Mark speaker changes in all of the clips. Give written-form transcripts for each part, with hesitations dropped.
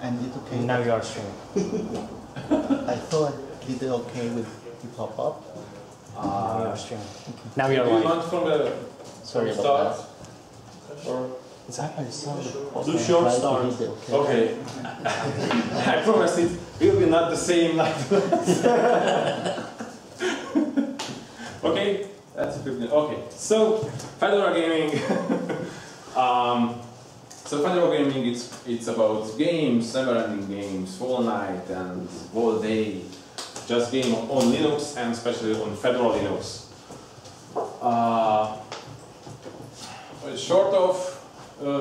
Speaker 1: And it's okay.
Speaker 2: Now you are streaming.
Speaker 1: I thought it did okay with the pop-up.
Speaker 2: Now you are streaming. Now we are
Speaker 3: Do you
Speaker 2: live.
Speaker 3: want from the
Speaker 1: Sorry
Speaker 3: start?
Speaker 1: about that.
Speaker 3: Or
Speaker 1: It's actually sounded
Speaker 3: do short start. Okay. I promise it will be not the same like Okay, that's a good news. Okay, so Fedora gaming. So Fedora gaming, it's about games, never-ending games, all night and all day. Just game on Linux and especially on Fedora Linux. Short of,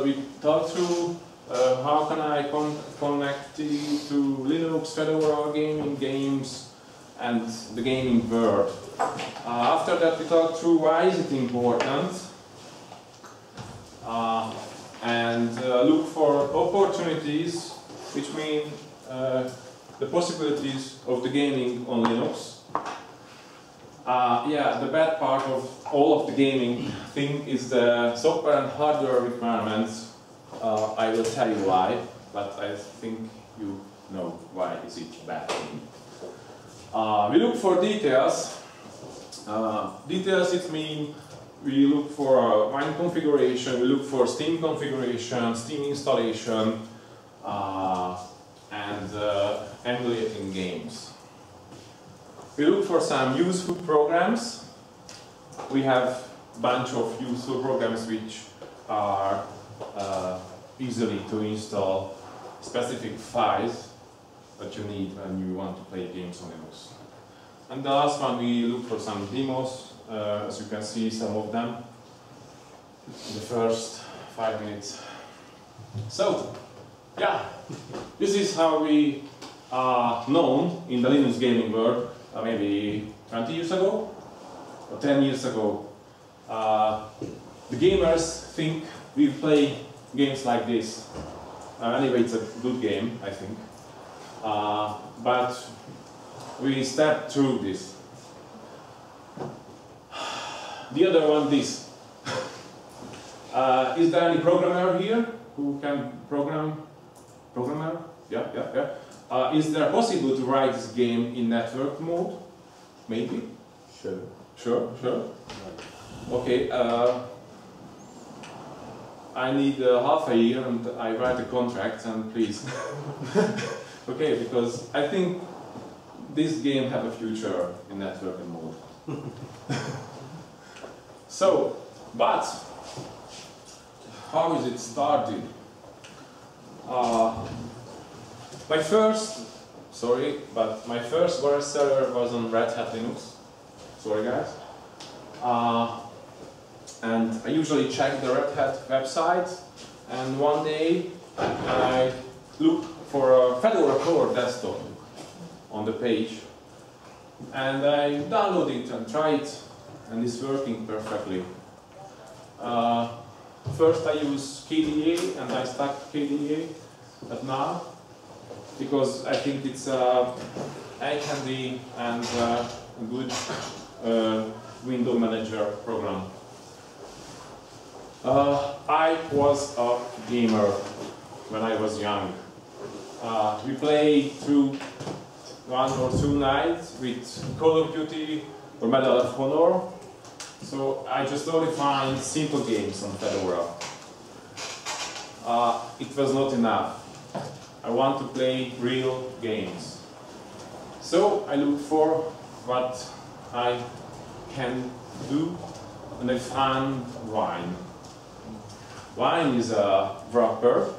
Speaker 3: we talked through how can I connect to Linux, Fedora gaming, games, and the gaming world. After that, we talked through why is it important, and look for opportunities, which mean the possibilities of the gaming on Linux. Yeah, the bad part of all of the gaming thing is the software and hardware requirements. I will tell you why, but I think you know why is it bad. We look for details. Details, it means we look for Wine configuration, we look for Steam configuration, Steam installation, and emulating games. We look for some useful programs. We have a bunch of useful programs which are easily to install specific files that you need when you want to play games on Linux. And the last one, we look for some demos, as you can see some of them in the first 5 minutes. So, yeah, this is how we are known in the Linux gaming world. Maybe 20 years ago or 10 years ago. The gamers think we play games like this. Anyway, it's a good game, I think. But we step through this. The other one, this. Is there any programmer here who can program? Programmer? Yeah. Is there possible to write this game in network mode? Maybe? Sure. Okay, I need half a year and I write a contract and please. Okay, because I think this game have a future in network mode. So, but how is it started? My first virus server was on Red Hat Linux. Sorry guys. And I usually check the Red Hat website, and one day I look for a Fedora core desktop on the page, and I download it and try it, and it's working perfectly. First I use KDE, and I stuck KDE, but now, because I think it's eye candy and a good window manager program. I was a gamer when I was young. We played through 1 or 2 nights with Call of Duty or Medal of Honor. So I just only find simple games on Fedora. It was not enough. I want to play real games. So I look for what I can do, and I found Wine. Wine is a wrapper,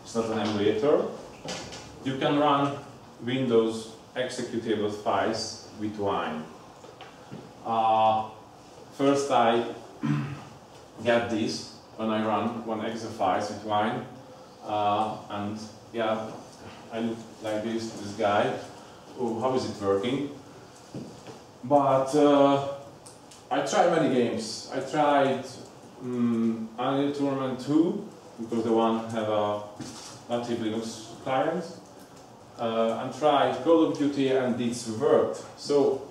Speaker 3: it's not an emulator. You can run Windows executable files with Wine. First I get this when I run one exe files with Wine, and yeah, I look like this guy. Oh, how is it working? But I tried many games. I tried Unreal Tournament 2, because the one had a native Linux client, and tried Call of Duty, and this worked. So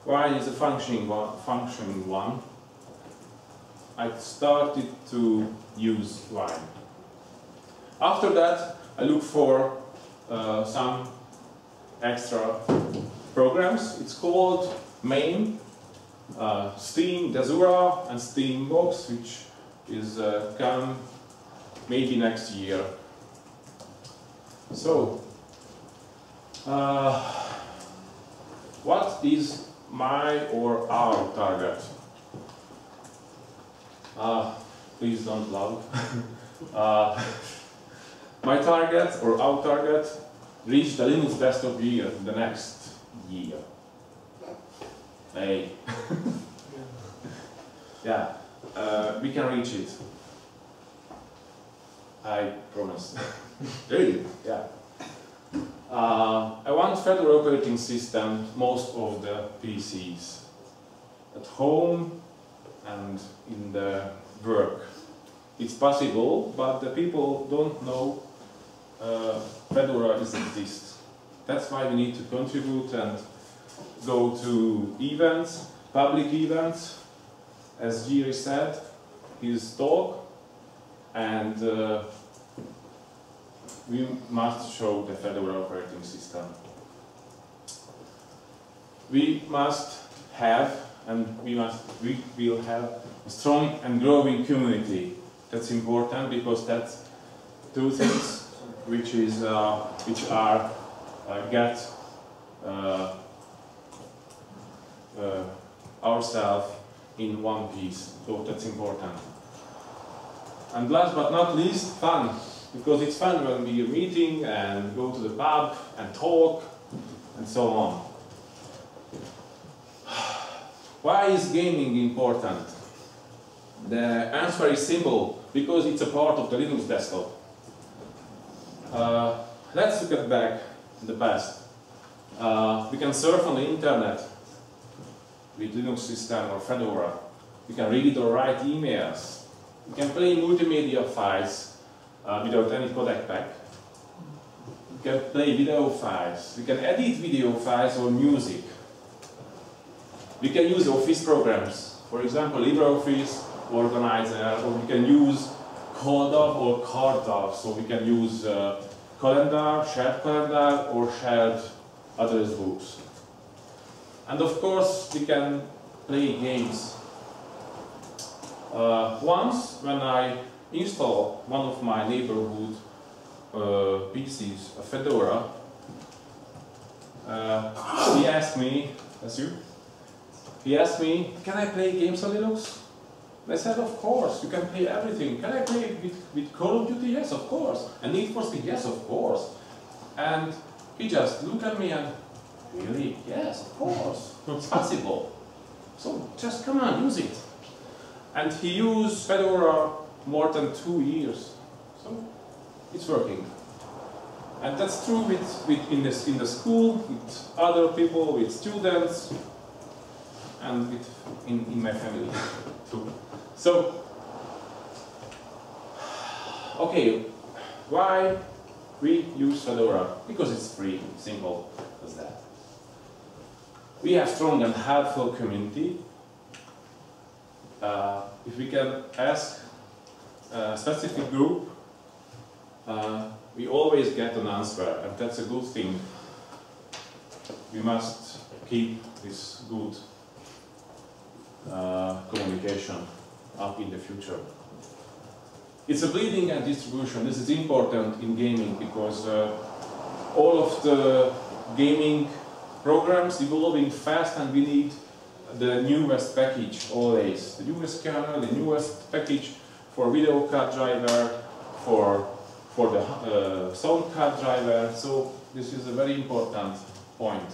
Speaker 3: Wine is a functioning one. I started to use Wine. After that, I look for some extra programs. It's called main, Steam, Desura, and Steambox, which is come maybe next year. So, what is my or our target? Please don't laugh. My target or our target, reach the Linux desktop year the next year. Hey. Yeah, we can reach it. I promise. Really? Yeah. I want Fedora operating system most of the PCs at home and in the work. It's possible, but the people don't know Fedora exists. That's why we need to contribute and go to events, public events, as Gergely said, his talk, and we must show the Fedora operating system. We must have, and we will have a strong and growing community. That's important because that's two things which are get ourselves in one piece. So that's important. And last but not least, fun. Because it's fun when we are meeting and go to the pub and talk and so on. Why is gaming important? The answer is simple, because it's a part of the Linux desktop. Let's look back in the past. We can surf on the internet with Linux system or Fedora. We can read or write emails. We can play multimedia files without any codec pack. We can play video files. We can edit video files or music. We can use Office programs. For example, LibreOffice, Organizer, or we can use CalDAV or CardDAV. So we can use calendar, shared calendar, or shared address books. And of course, we can play games. Once, when I installed one of my neighborhood PCs, a Fedora, he asked me, he asked me, can I play games on Linux? And I said, of course, you can play everything. Can I play with Call of Duty? Yes, of course. And Need for Speed? Yes, of course. And he just looked at me and, really? Yes, of course. It's possible. So just come on, use it. And he used Fedora more than 2 years. So it's working. And that's true in the school, with other people, with students, and in my family too. So, okay, why we use Fedora? Because it's free, simple as that. We have strong and helpful community. If we can ask a specific group, we always get an answer, and that's a good thing. We must keep this good communication up in the future. It's a bleeding and distribution. This is important in gaming because all of the gaming programs evolving fast, and we need the newest package always. The newest kernel, the newest package for video card driver, for the sound card driver. So this is a very important point.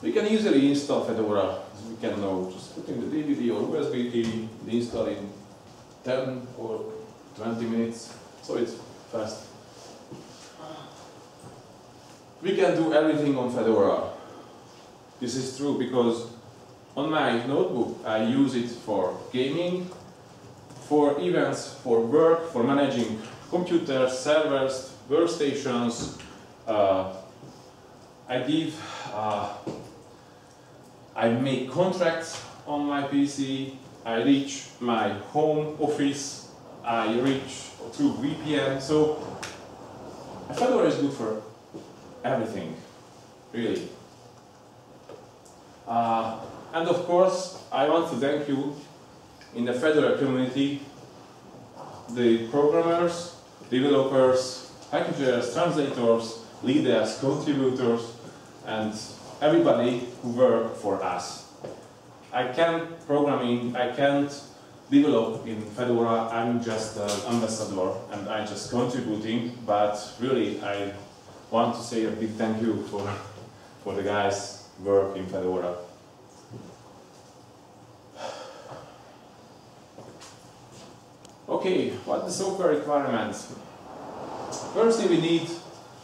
Speaker 3: We can easily install Fedora, as we can know, just put in the DVD or USB key, install in 10 or 20 minutes, so it's fast. We can do everything on Fedora. This is true because on my notebook I use it for gaming, for events, for work, for managing computers, servers, workstations. I make contracts on my PC, I reach my home office, I reach through VPN. So Fedora is good for everything, really. And of course, I want to thank you in the Fedora community, the programmers, developers, packagers, translators, leaders, contributors, and everybody who work for us. I can't programming, I can't develop in Fedora, I'm just an ambassador and I'm just contributing, but really I want to say a big thank you for the guys who work in Fedora. Okay, what are the software requirements? Firstly, we need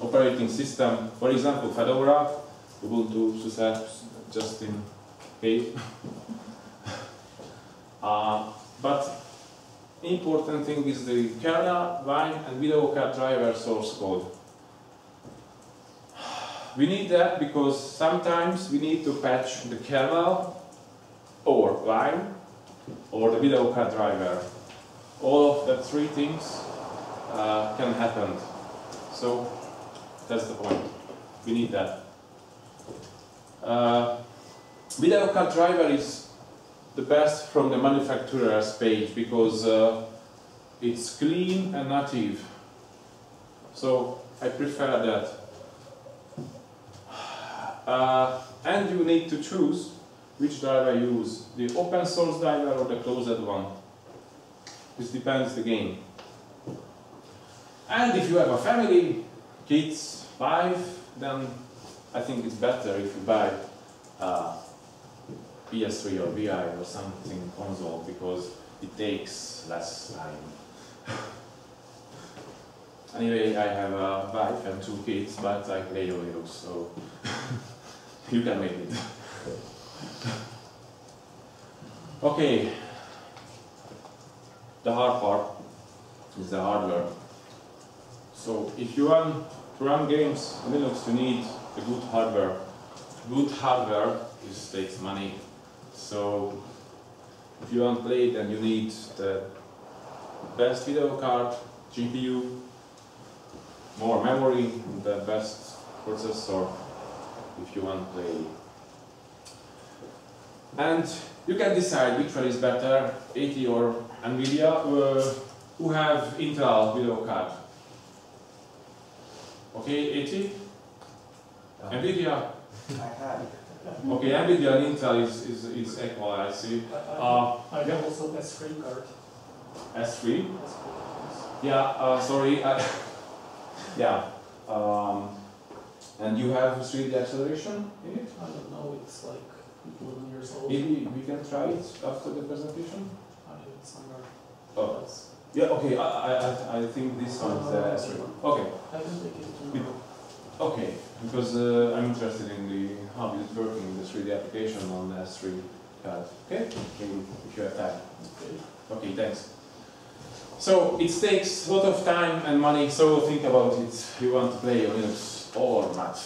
Speaker 3: operating system, for example, Fedora, Ubuntu, SUSE, just in case. But important thing is the kernel, Wine, and video card driver source code. We need that because sometimes we need to patch the kernel or Wine or the video card driver. All of the three things can happen. So that's the point. We need that. Video card driver is the best from the manufacturer's page because it's clean and native. So I prefer that. And you need to choose which driver you use, the open source driver or the closed one. This depends the game. And if you have a family, kids, wife, then I think it's better if you buy PS3 or VI or something console because it takes less time. Anyway, I have a wife and 2 kids, but I play on Linux, so you can make it. Okay, the hard part is the hardware. So if you want to run games on Linux, you need a good hardware. Good hardware takes money. So if you want to play, then you need the best video card, GPU, more memory, the best processor if you want to play. And you can decide which one is better, AT or NVIDIA, who have Intel video card. Okay, AT? NVIDIA?
Speaker 4: I had.
Speaker 3: Okay, NVIDIA and Intel is equal, I see.
Speaker 5: I have also S3 card.
Speaker 3: S3? Yeah, sorry. Yeah. And you have 3D acceleration in it?
Speaker 5: I don't know, it's like 11 years old.
Speaker 3: Maybe we can try it after the presentation?
Speaker 5: I have it somewhere.
Speaker 3: Oh. Yeah, okay, I think this one is S3. Okay.
Speaker 5: I can take it tomorrow.
Speaker 3: Okay, because I'm interested in how it's working in the 3D application on the S3 card. Okay? Maybe if you have time. Okay, thanks. So it takes a lot of time and money, so think about it. You want to play on Linux or not.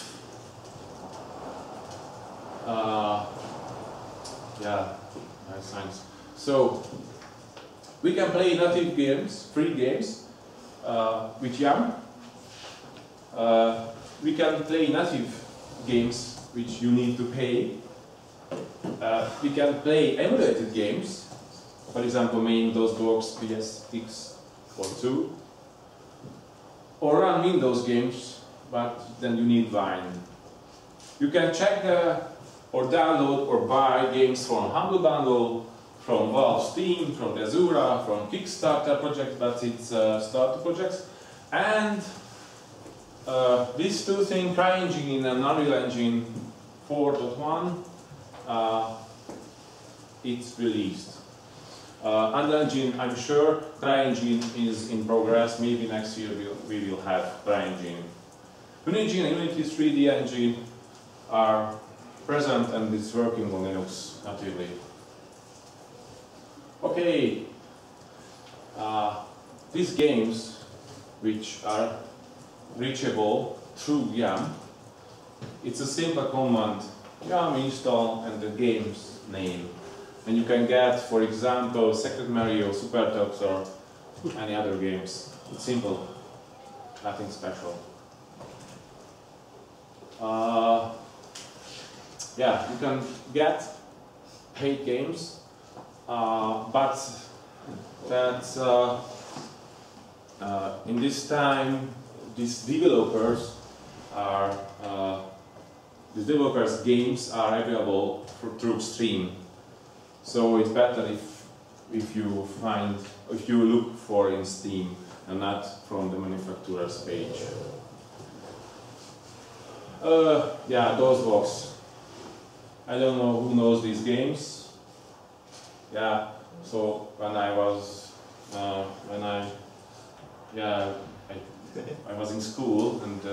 Speaker 3: Yeah, nice science. So we can play native games, free games, with YAM. We can play native games which you need to pay. We can play emulated games, for example, main DOS-Box, PSX or 2, or run Windows games, but then you need Wine. You can check or download or buy games from Humble Bundle, from Valve Steam, from Azura, from Kickstarter projects, but it's starter projects. And these two things, CryEngine and Unreal Engine 4.1, it's released. Unreal Engine, I'm sure, CryEngine is in progress. Maybe next year we will have CryEngine. Unity and Unity 3D engine are present and it's working on Linux natively. Okay, these games which are reachable through YAM, it's a simple command, YAM install and the game's name. And you can get, for example, Secret Mario, Super Tops or any other games. It's simple, nothing special. Yeah, you can get paid games, but that in this time, these developers games are available through Steam. So it's better if you look for in Steam and not from the manufacturer's page. Yeah, DOSBox. I don't know who knows these games. Yeah, so when I was I was in school and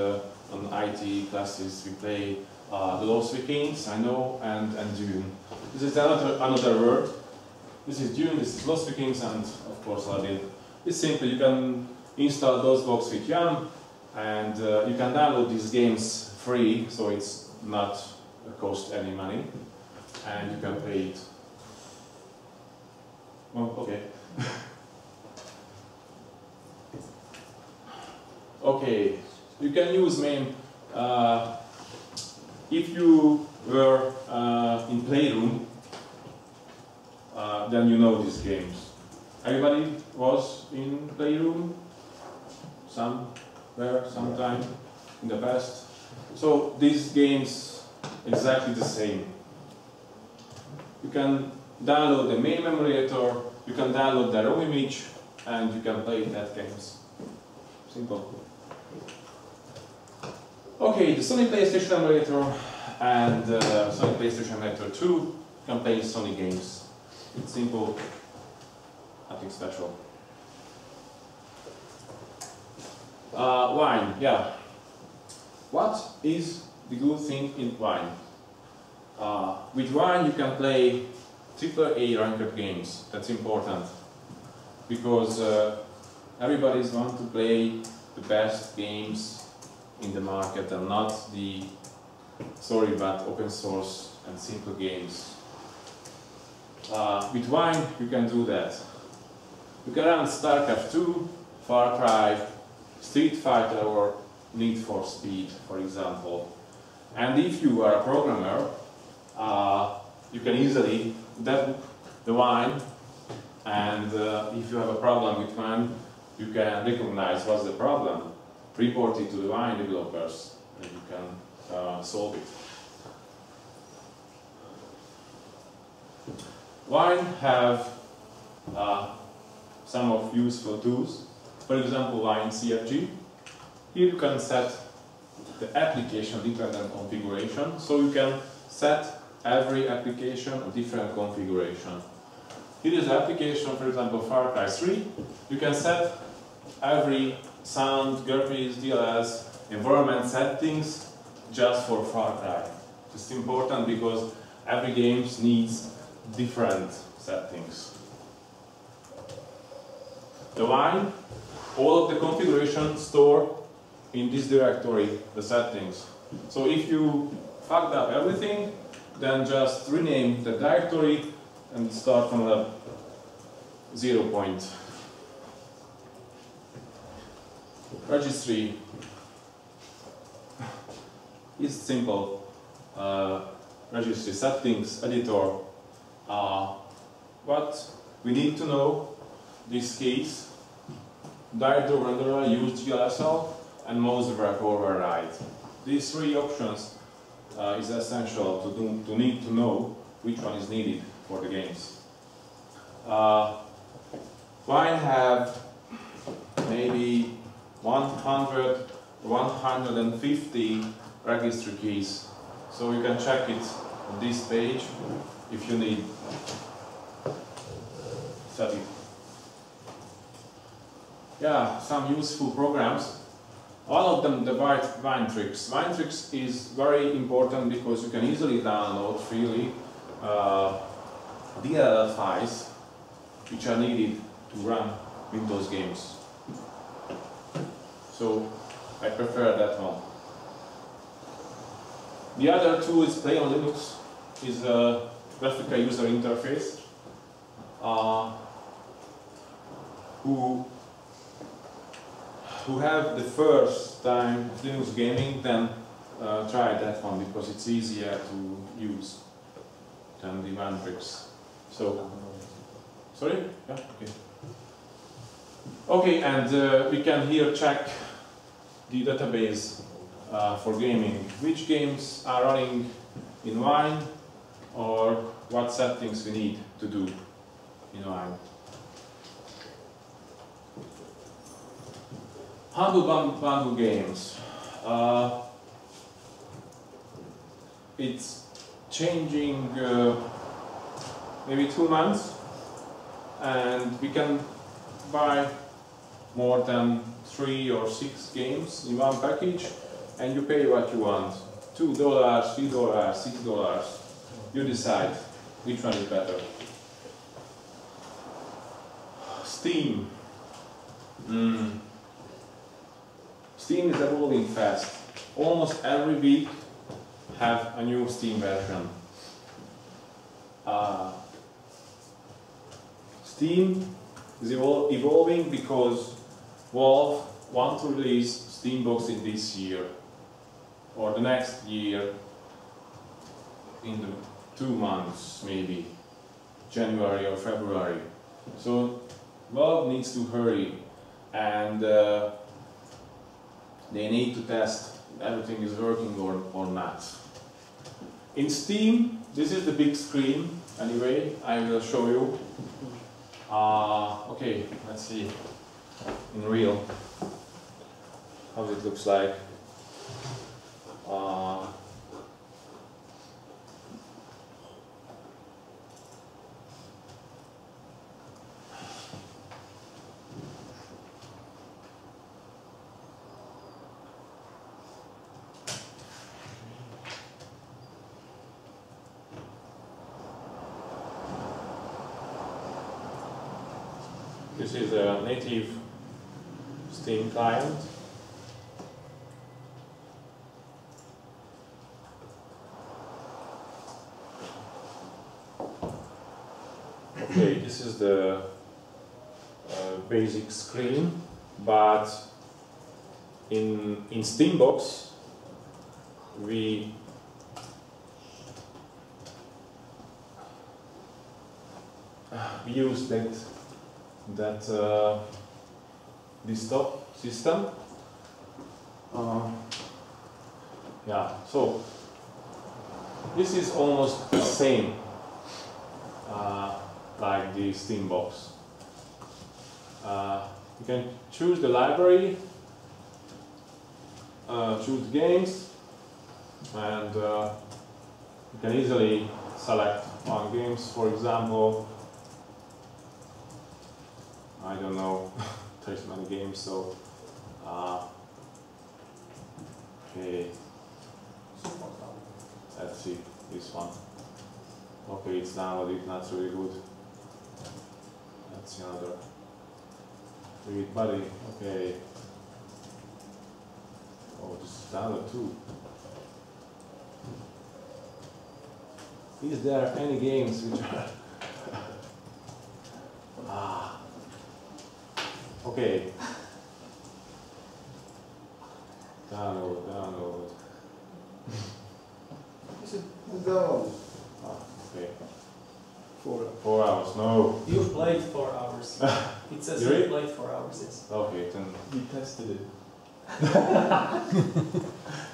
Speaker 3: on IT classes we play the Lost Vikings, I know, and Dune. This is another word. This is Dune, this is Lost Vikings, and of course Aladdin. It's simple. You can install DOSBox with Yum, and you can download these games free, so it's not cost any money, and you can play it. Oh, okay. Okay, you can use MAME if you were in Playroom, then you know these games. Everybody was in Playroom somewhere, sometime in the past. So these games exactly the same. You can download the MAME emulator, you can download the RAW image, and you can play that games. Simple. Okay, the Sony PlayStation emulator and Sony PlayStation emulator 2 can play Sony games. It's simple, nothing special. Wine, yeah. What is the good thing in Wine? With Wine you can play AAA ranked games. That's important because everybody wants to play the best games in the market and not the, sorry, but open source and simple games. With Wine you can do that. You can run StarCraft 2, Far Cry, Street Fighter or Need for Speed, for example. And if you are a programmer, you can easily debug the Wine, and if you have a problem with Wine, you can recognize what's the problem, report it to the Wine developers, and you can solve it. Wine have some of useful tools. For example, Wine CFG. Here you can set the application dependent configuration, so you can set every application a different configuration. Here is the application, for example, Far Cry 3. You can set every sound, graphics, DLS, environment settings just for Far Cry. It's important because every game needs different settings. The Wine, all of the configuration store in this directory, the settings. So if you fucked up everything, then just rename the directory and start from the 0 point. Registry is simple. Registry settings, editor. What we need to know, this case, directory renderer, use GLSL, and mouse wrap override. These three options is essential to need to know which one is needed for the games. Wine have maybe 100, 150 registry keys, so you can check it on this page if you need set it. Yeah, some useful programs. One of them, the Winetricks. Winetricks is very important because you can easily download freely DLL files which are needed to run Windows games. So I prefer that one. The other tool is Play on Linux, is a graphical user interface who have the first time Linux gaming, then try that one because it's easier to use than the Vantrix. So, sorry? Yeah, okay. Okay, and we can here check the database for gaming. Which games are running in Wine, or what settings we need to do in Wine. How to bundle games? It's changing maybe 2 months, and we can buy more than 3 or 6 games in one package, and you pay what you want. $2, $3, $6. You decide which one is better. Steam. Steam is evolving fast. Almost every week have a new Steam version. Steam is evolving because Valve want to release Steambox in this year or the next year in the 2 months, maybe January or February. So Valve needs to hurry, and they need to test everything is working or not. In Steam, this is the big screen. Anyway, I will show you. Okay, let's see in real how it looks like. This is a native Steam client. Okay, this is the basic screen, but in Steambox we use that desktop system. Yeah, so this is almost the same like the Steambox. You can choose the library, choose games, and you can easily select one games. For example, I don't know, there's many games, so okay, let's see this one. Okay, it's downloaded, not really good. Let's see another. Read buddy, okay. Oh, this is download too. Is there any games which are okay. Download.
Speaker 4: Is it download?
Speaker 3: Okay.
Speaker 4: 4
Speaker 3: hours, no.
Speaker 5: You played 4 hours. It says
Speaker 3: You
Speaker 5: you played 4 hours, yes.
Speaker 3: Okay, then
Speaker 1: We tested it.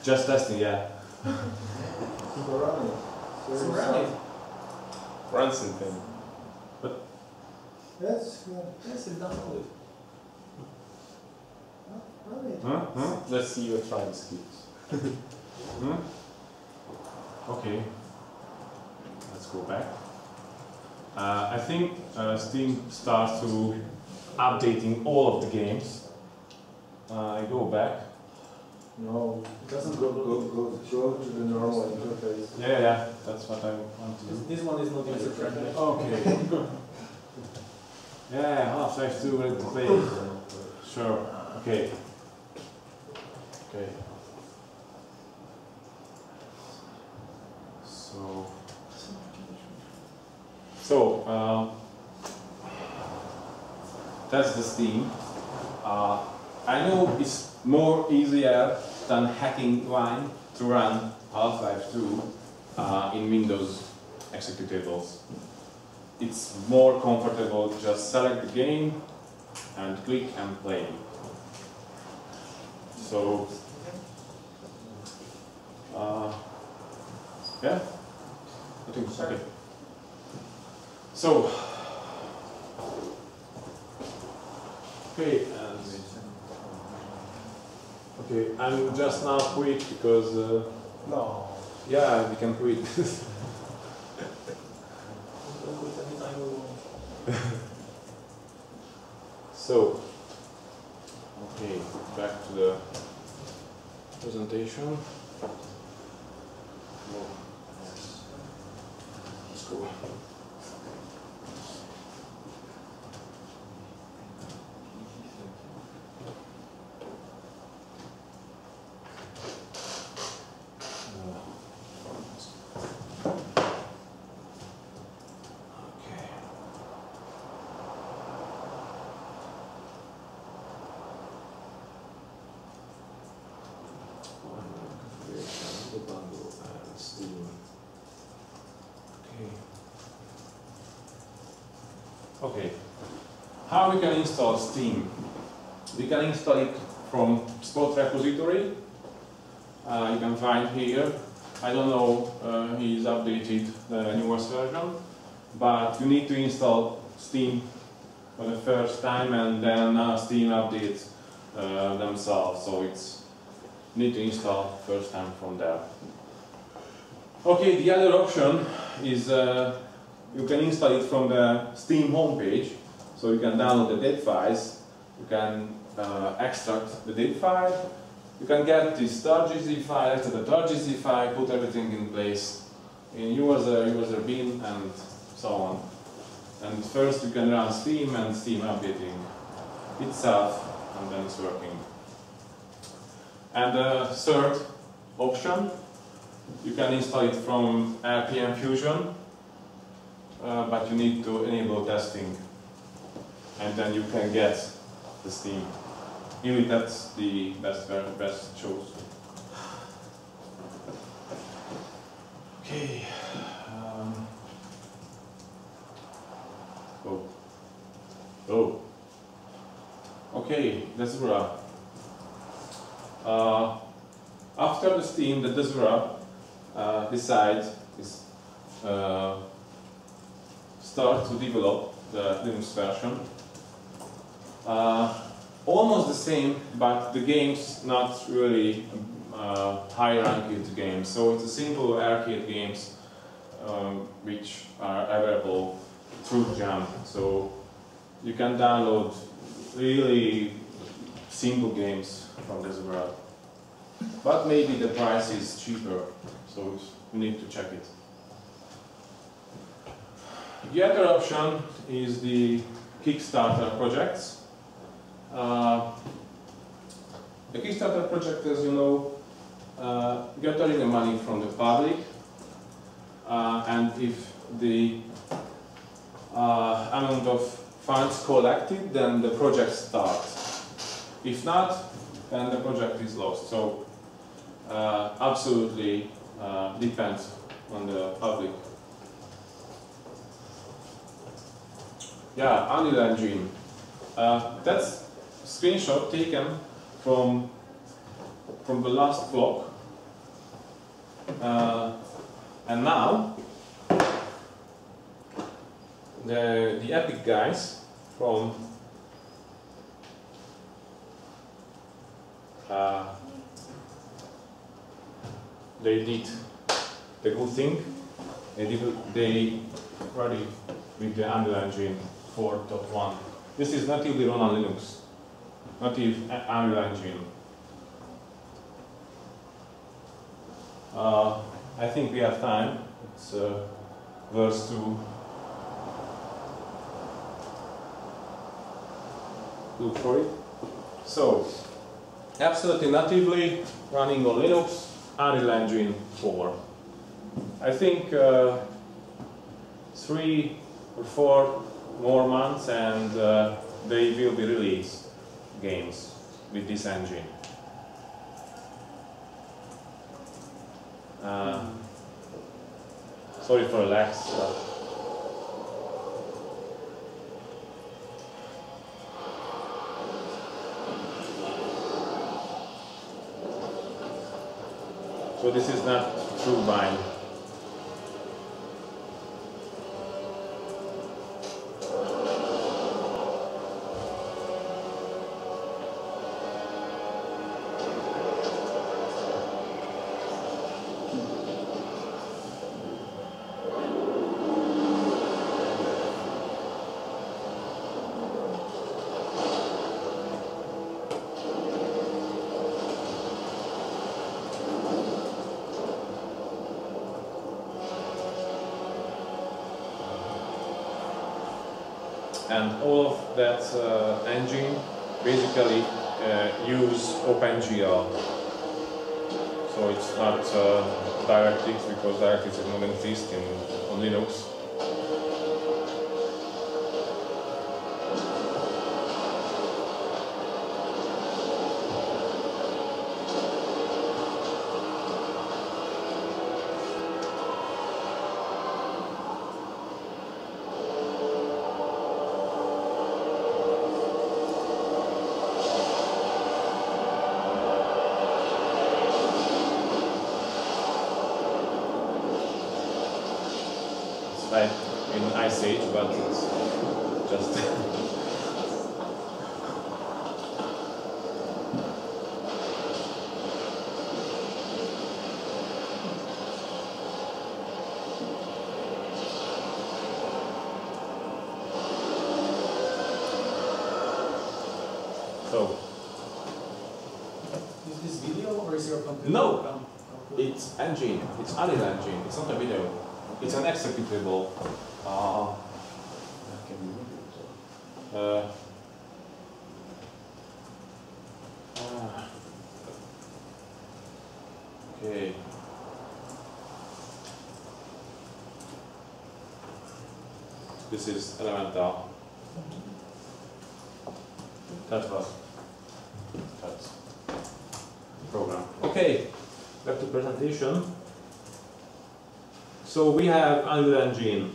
Speaker 3: just testing, yeah.
Speaker 4: So run it.
Speaker 5: So run it.
Speaker 1: Run something.
Speaker 4: Yes, yeah.
Speaker 5: Yes, it's downloaded.
Speaker 4: Run it.
Speaker 3: Huh?
Speaker 1: Let's see your try skills.
Speaker 3: Okay. Let's go back. I think Steam starts to updating all of the games. I go back.
Speaker 4: No,
Speaker 5: It doesn't
Speaker 4: go to the normal interface.
Speaker 3: Yeah, that's what I want to do.
Speaker 5: This one is not user friendly.
Speaker 3: Okay. Yeah, Half-Life 2 ready to play. Sure. Okay. Okay. So that's the Steam. I know it's more easier than hacking Wine to run Half-Life 2 in Windows executables. It's more comfortable, just select the game and click and play. So, yeah, I think it's okay. So, okay, okay, I'm just now quit because
Speaker 5: No.
Speaker 3: yeah, we can quit.
Speaker 5: Don't quit anytime we want.
Speaker 3: So, okay, back to the presentation. Oh, yes. Let's go. Okay. Configuration, the bundle, and Steam. Okay. Okay. How we can install Steam? We can install it from Spot repository. You can find here. I don't know, he's updated the newest version, but you need to install Steam for the first time, and then Steam updates themselves. So it's need to install first time from there. Okay, the other option is you can install it from the Steam homepage. So you can download the date files, you can extract the date file, you can get this .gz file, extract the .gz file, put everything in place in user bin and so on. And first you can run Steam and Steam updating itself, and then it's working. And the third option, you can install it from RPM Fusion, but you need to enable testing, and then you can get the Steam. Really, that's the best choice. Okay. Oh. Okay, that's wrap. After the Steam, the Desera decides start to develop the Linux version. Almost the same, but the games not really high ranked games. So it's a simple arcade games which are available through Jump. So you can download really simple games from this world. But maybe the price is cheaper, so you need to check it. The other option is the Kickstarter projects. The Kickstarter project, as you know, gathering the money from the public, and if the amount of funds collected, then the project starts. If not, then the project is lost. So absolutely depends on the public. Yeah, Unreal Engine. That's a screenshot taken from the last block. And now the Epic guys from they did the good thing. They ready with the Unreal Engine 4.1. This is natively run on Linux, native Unreal Engine. I think we have time. It's verse 2. Look for it. So, absolutely natively running on Linux, Unreal Engine 4. I think 3 or 4 more months and they will be released games with this engine. Sorry for the lags. So this is not true bind. And all of that engine basically use OpenGL. So it's not DirectX because DirectX does not exist on Linux. Like in Ice Age, but it's just so.
Speaker 5: Is this video or is your computer?
Speaker 3: No, it's engine. It's Unreal Engine. It's not a video. It's an executable. Okay. This is Elemental. That was that program. Okay, back to presentation. So we have Unreal Engine.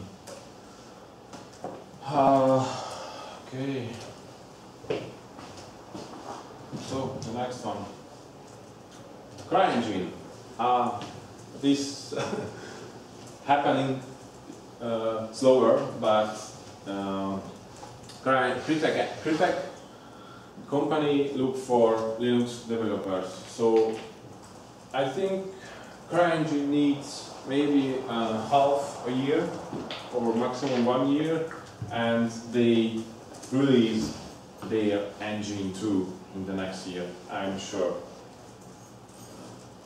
Speaker 3: Okay. So the next one, CryEngine. This happening slower, but Crytek company look for Linux developers. So I think CryEngine needs maybe half a year or maximum 1 year, and they release their engine too in the next year, I'm sure.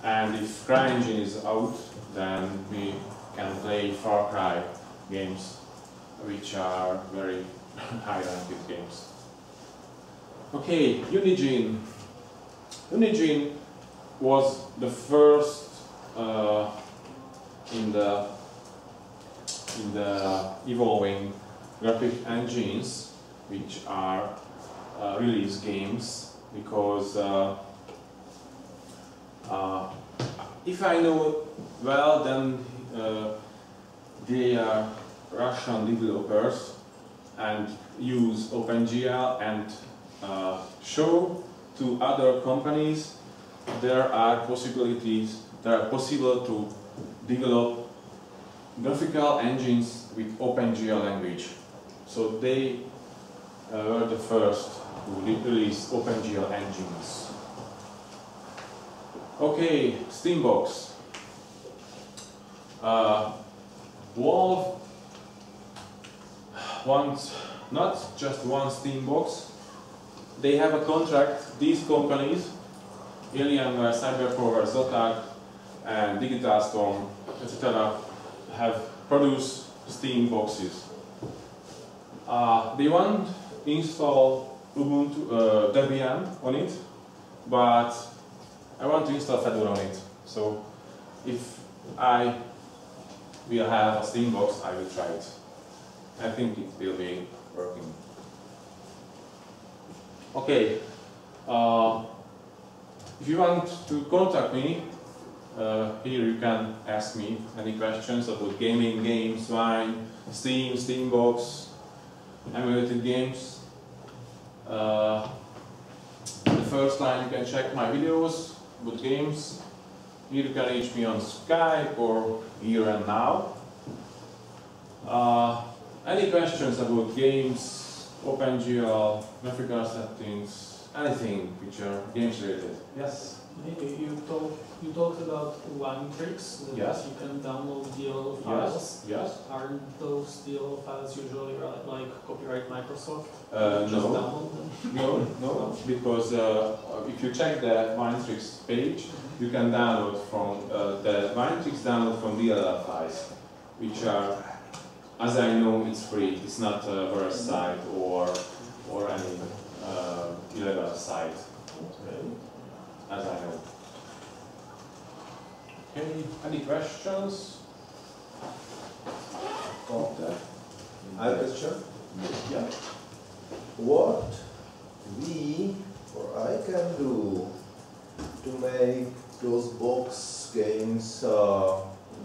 Speaker 3: And if CryEngine is out, then we can play Far Cry games, which are very high-ranked games. Okay, Unigine. Unigine was the first in the evolving graphic engines which are release games, because if I know well, then they are Russian developers and use OpenGL and show to other companies there are possible to develop graphical engines with OpenGL language. So they were the first to release OpenGL engines. Okay, Steambox. Valve wants not just one Steambox. They have a contract. These companies, Alienware, Cyberpower, Zotac, and Digital Storm, etc., have produced Steam boxes. They want to install Ubuntu Debian on it, but I want to install Fedora on it. So if I will have a Steam box, I will try it. I think it will be working. Okay. If you want to contact me, here you can ask me any questions about gaming, games, wine, Steam, Steambox, emulated games. The first line you can check my videos about games. Here you can reach me on Skype or here and now. Any questions about games, OpenGL, graphical settings, anything which are games related? Yes?
Speaker 5: Maybe you talked about wine tricks that
Speaker 3: Yes.
Speaker 5: you can download DLL files.
Speaker 3: Yes.
Speaker 5: Aren't those DLL files usually like copyright Microsoft? Just
Speaker 3: No.
Speaker 5: download them?
Speaker 3: No, because if you check the Winetricks page, you can download from the Winetricks download from DLL files, which are, as I know, it's free. It's not a virus site or any illegal site, as I know. Okay, any questions?
Speaker 4: I have a question.
Speaker 3: Yeah.
Speaker 4: What we or I can do to make those box games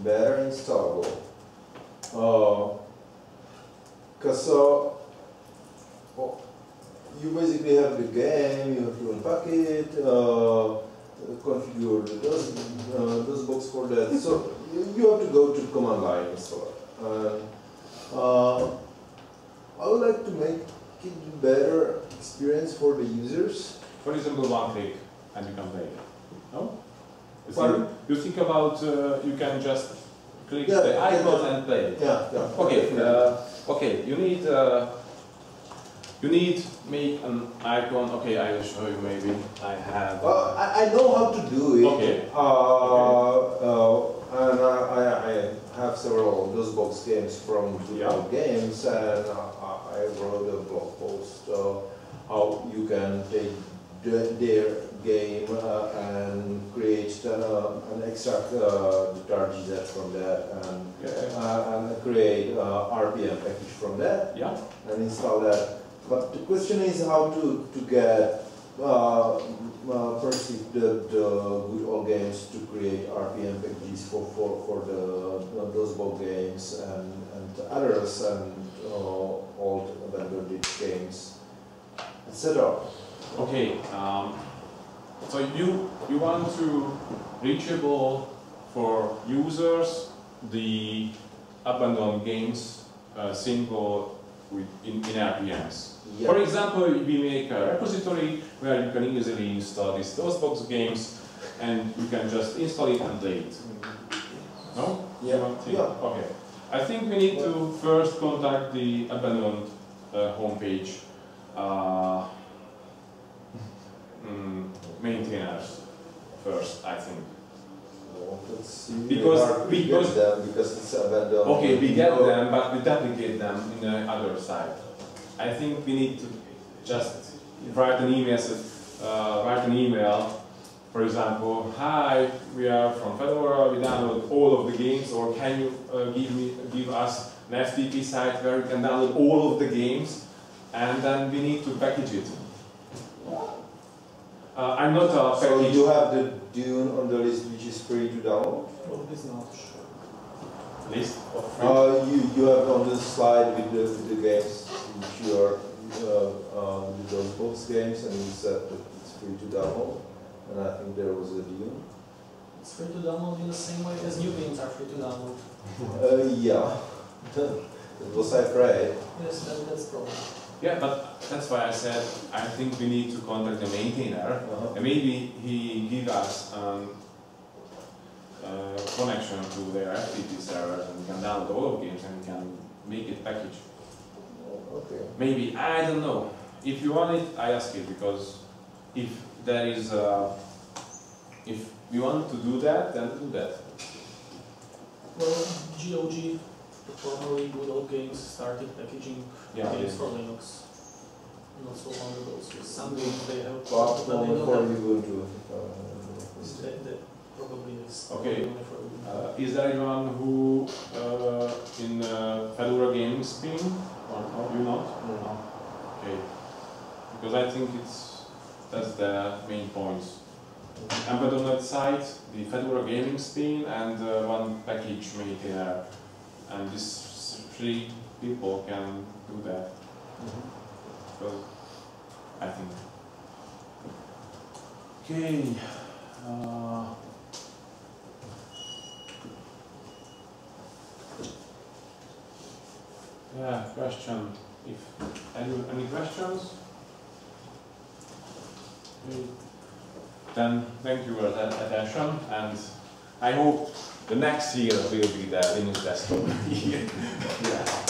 Speaker 4: better installable? Because you basically have the game, you have to unpack it, configure those box for that. So you have to go to command line installer. I would like to make it better experience for the users.
Speaker 3: For example, one click and you can play it. No?
Speaker 4: Pardon?
Speaker 3: You think about you can just click
Speaker 4: Yeah,
Speaker 3: the
Speaker 4: yeah,
Speaker 3: icon
Speaker 4: yeah.
Speaker 3: and play it.
Speaker 4: Yeah.
Speaker 3: Okay. Okay. You need make an icon. Okay, I will show you. Maybe I have.
Speaker 4: I know how to do it.
Speaker 3: Okay.
Speaker 4: And I have several of those box games from
Speaker 3: Yeah.
Speaker 4: games, and I wrote a blog post how you can take their game and create and extract the targets from that, and create RPM package from that,
Speaker 3: Yeah.
Speaker 4: and install that. But the question is how to get perceive the good old games to create RPM packages for those board games and others and old abandoned games, etc.
Speaker 3: Okay. So you want to reachable for users the abandoned games simple in RPMs.
Speaker 4: Yeah.
Speaker 3: For example, we make a repository where you can easily install these DOSBox games and you can just install it and play it. No?
Speaker 4: Yeah.
Speaker 3: You want to-
Speaker 4: Yeah.
Speaker 3: Okay. I think we need to first contact the abandoned homepage maintainers first, I think.
Speaker 4: It's
Speaker 3: Because-
Speaker 4: hard to
Speaker 3: because-
Speaker 4: get them because it's abandoned.
Speaker 3: Okay, we get
Speaker 4: No.
Speaker 3: them, but we duplicate them in the other side. I think we need to just write an email, for example, hi, we are from Fedora, we download all of the games, or can you give us an FTP site where we can download all of the games, and then we need to package it. I'm not a
Speaker 4: So
Speaker 3: package.
Speaker 4: you have the Dune on the list which is free to download?
Speaker 5: Well, it's not sure.
Speaker 3: List of free.
Speaker 4: You have on the slide with the games which you are with those box games, and you said that it's free to download, and I think there was a Dune.
Speaker 5: It's free to download in the same way as new games are free to download.
Speaker 4: Yeah, it was I read.
Speaker 5: Yes, that's probably.
Speaker 3: Yeah, but that's why I said I think we need to contact the maintainer, and maybe he give us connection to their FTP servers, and we can download all of games and we can make it package.
Speaker 4: Okay.
Speaker 3: Maybe, I don't know. If you want it, I ask it, because if there is if you want to do that, then do that.
Speaker 5: Well, GOG, the formerly Good Old Games, started packaging
Speaker 3: Yeah,
Speaker 5: games
Speaker 3: yeah.
Speaker 5: for Linux not so long ago. So some games they have,
Speaker 4: But
Speaker 5: but they
Speaker 4: only
Speaker 5: don't
Speaker 4: for
Speaker 5: have.
Speaker 4: Ubuntu.
Speaker 5: That probably is.
Speaker 3: Okay.
Speaker 5: only for Ubuntu.
Speaker 3: Is there anyone who in Fedora gaming stream? Or no, you not?
Speaker 4: No.
Speaker 3: Okay. Because I think that's the main points. embedded on that site, the Fedora gaming spin, and one package maintainer. And these 3 people can do that. So, I think. Okay. Yeah, question. If any questions? Okay. Then thank you for that attention, and I hope the next year will be the Linux desktop year. Yeah.